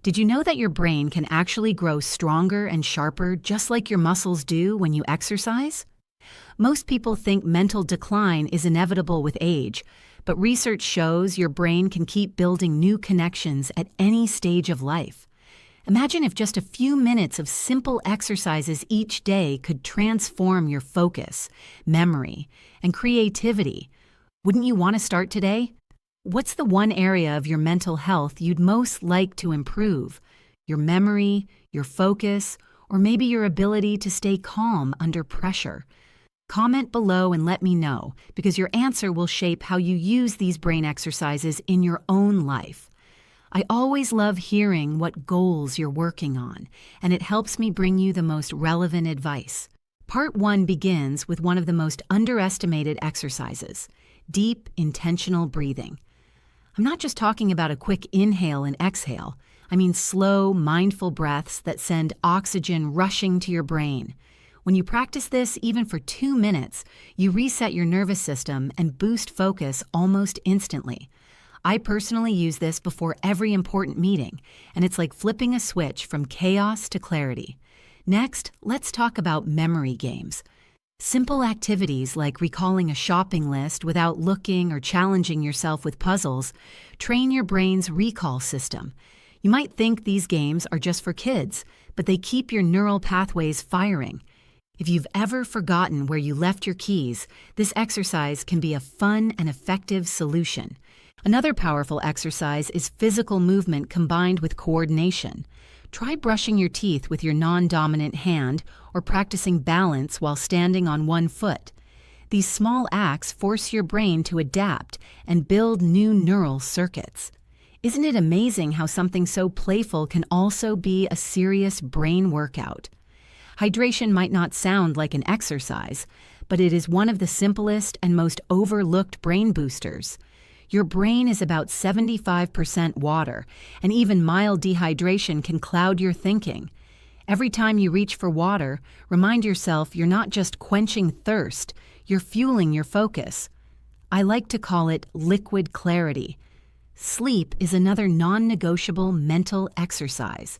Did you know that your brain can actually grow stronger and sharper just like your muscles do when you exercise? Most people think mental decline is inevitable with age, but research shows your brain can keep building new connections at any stage of life. Imagine if just a few minutes of simple exercises each day could transform your focus, memory, and creativity. Wouldn't you want to start today? What's the one area of your mental health you'd most like to improve? Your memory, your focus, or maybe your ability to stay calm under pressure? Comment below and let me know, because your answer will shape how you use these brain exercises in your own life. I always love hearing what goals you're working on, and it helps me bring you the most relevant advice. Part 1 begins with one of the most underestimated exercises: deep, intentional breathing. I'm not just talking about a quick inhale and exhale. I mean slow, mindful breaths that send oxygen rushing to your brain. When you practice this even for 2 minutes, you reset your nervous system and boost focus almost instantly. I personally use this before every important meeting, and it's like flipping a switch from chaos to clarity. Next, let's talk about memory games. Simple activities like recalling a shopping list without looking or challenging yourself with puzzles train your brain's recall system. You might think these games are just for kids, but they keep your neural pathways firing. If you've ever forgotten where you left your keys, this exercise can be a fun and effective solution. Another powerful exercise is physical movement combined with coordination. Try brushing your teeth with your non-dominant hand or practicing balance while standing on one foot. These small acts force your brain to adapt and build new neural circuits. Isn't it amazing how something so playful can also be a serious brain workout? Hydration might not sound like an exercise, but it is one of the simplest and most overlooked brain boosters. Your brain is about 75% water, and even mild dehydration can cloud your thinking. Every time you reach for water, remind yourself you're not just quenching thirst, you're fueling your focus. I like to call it liquid clarity. Sleep is another non-negotiable mental exercise.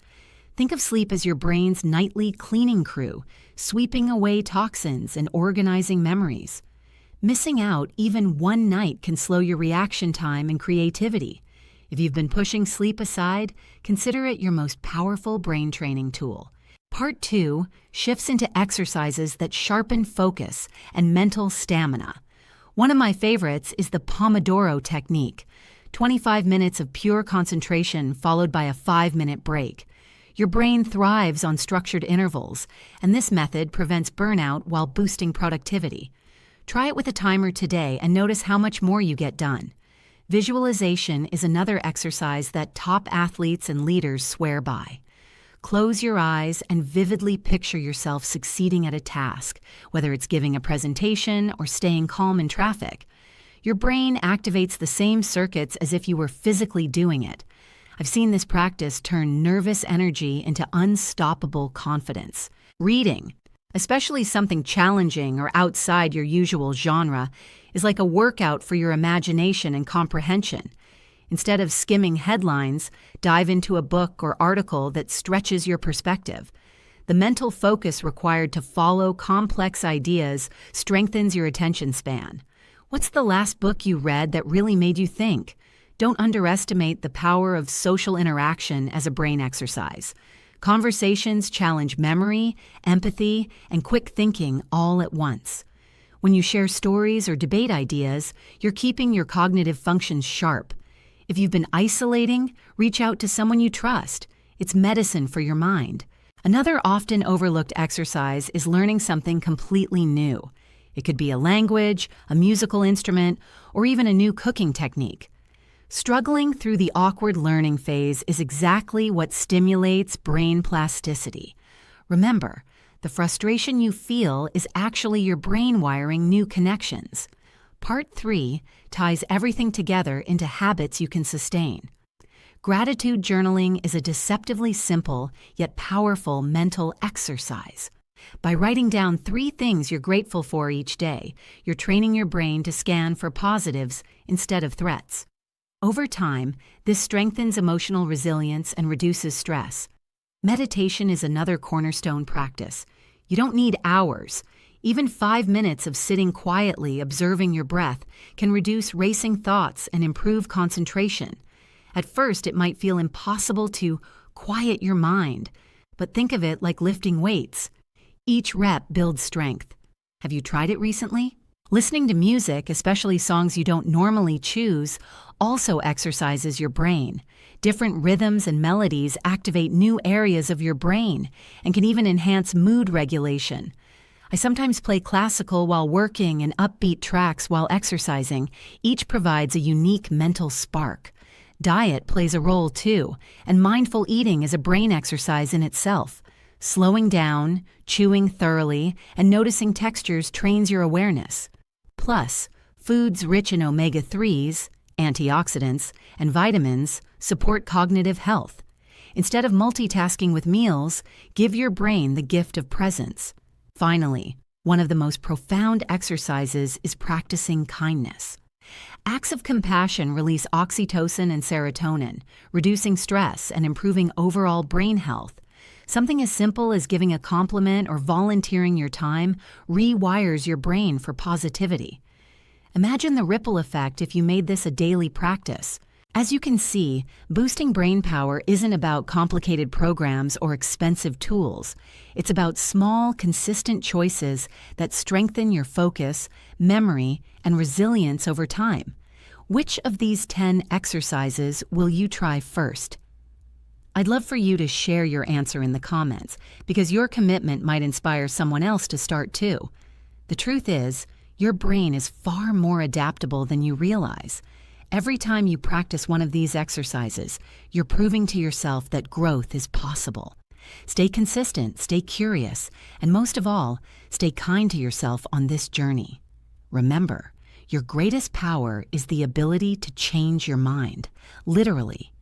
Think of sleep as your brain's nightly cleaning crew, sweeping away toxins and organizing memories. Missing out even one night can slow your reaction time and creativity. If you've been pushing sleep aside, consider it your most powerful brain training tool. Part 2 shifts into exercises that sharpen focus and mental stamina. One of my favorites is the Pomodoro technique, 25 minutes of pure concentration followed by a 5-minute break. Your brain thrives on structured intervals, and this method prevents burnout while boosting productivity. Try it with a timer today and notice how much more you get done. Visualization is another exercise that top athletes and leaders swear by. Close your eyes and vividly picture yourself succeeding at a task, whether it's giving a presentation or staying calm in traffic. Your brain activates the same circuits as if you were physically doing it. I've seen this practice turn nervous energy into unstoppable confidence. Reading, especially something challenging or outside your usual genre, is like a workout for your imagination and comprehension. Instead of skimming headlines, dive into a book or article that stretches your perspective. The mental focus required to follow complex ideas strengthens your attention span. What's the last book you read that really made you think? Don't underestimate the power of social interaction as a brain exercise. Conversations challenge memory, empathy, and quick thinking all at once. When you share stories or debate ideas, you're keeping your cognitive functions sharp. If you've been isolating, reach out to someone you trust. It's medicine for your mind. Another often overlooked exercise is learning something completely new. It could be a language, a musical instrument, or even a new cooking technique. Struggling through the awkward learning phase is exactly what stimulates brain plasticity. Remember, the frustration you feel is actually your brain wiring new connections. Part 3 ties everything together into habits you can sustain. Gratitude journaling is a deceptively simple yet powerful mental exercise. By writing down 3 things you're grateful for each day, you're training your brain to scan for positives instead of threats. Over time, this strengthens emotional resilience and reduces stress. Meditation is another cornerstone practice. You don't need hours. Even 5 minutes of sitting quietly observing your breath can reduce racing thoughts and improve concentration. At first, it might feel impossible to quiet your mind, but think of it like lifting weights. Each rep builds strength. Have you tried it recently? Listening to music, especially songs you don't normally choose, also exercises your brain. Different rhythms and melodies activate new areas of your brain and can even enhance mood regulation. I sometimes play classical while working and upbeat tracks while exercising. Each provides a unique mental spark. Diet plays a role too, and mindful eating is a brain exercise in itself. Slowing down, chewing thoroughly, and noticing textures trains your awareness. Plus, foods rich in omega-3s, antioxidants, and vitamins support cognitive health. Instead of multitasking with meals, give your brain the gift of presence. Finally, one of the most profound exercises is practicing kindness. Acts of compassion release oxytocin and serotonin, reducing stress and improving overall brain health. Something as simple as giving a compliment or volunteering your time rewires your brain for positivity. Imagine the ripple effect if you made this a daily practice. As you can see, boosting brain power isn't about complicated programs or expensive tools. It's about small, consistent choices that strengthen your focus, memory, and resilience over time. Which of these 10 exercises will you try first? I'd love for you to share your answer in the comments, because your commitment might inspire someone else to start too. The truth is, your brain is far more adaptable than you realize. Every time you practice one of these exercises, you're proving to yourself that growth is possible. Stay consistent, stay curious, and most of all, stay kind to yourself on this journey. Remember, your greatest power is the ability to change your mind, literally.